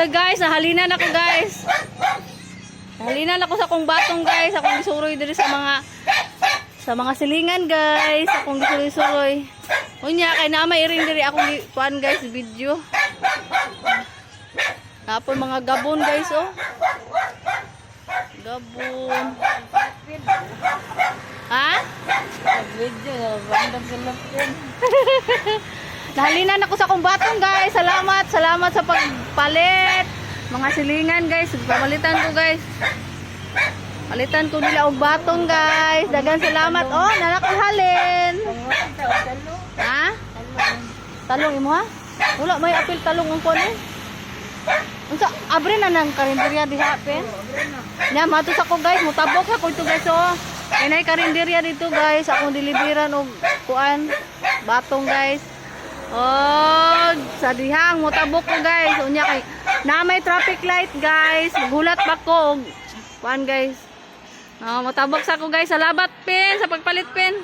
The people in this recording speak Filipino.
guys, nahalinan ako guys. Nahalinan ako sa akong batong guys. Akong gisuroy diri sa mga silingan guys. Akong gisuroy-suroy. Unya kay na may iring diri akong kuan guys video. Tapos mga gabon guys oh. Gabon. Ha? Video na bandang sa lapin. Nahalinan ako sa akong batong guys. Salamat sa pagpalit. Mga silingan guys, pamalitan ko guys. Palitan ko nila og batong guys. Dagan salamat. Oh, nanakuhalin. Ha? Talong imo ha? Wala may apil talong ang kon eh. Unsa abre na nang karinderya diha pen? Nya matos ako guys, mutabok ako ito guys oh. Inay karinderya dito guys, akong diliberan og kuan batong guys. Oh, sa dihang mutabok ko guys. Unya kay na may traffic light guys. Gulat ba ko og kuan guys. Oh, mutabok sa ko guys. Salamat pen sa pagpalit pen.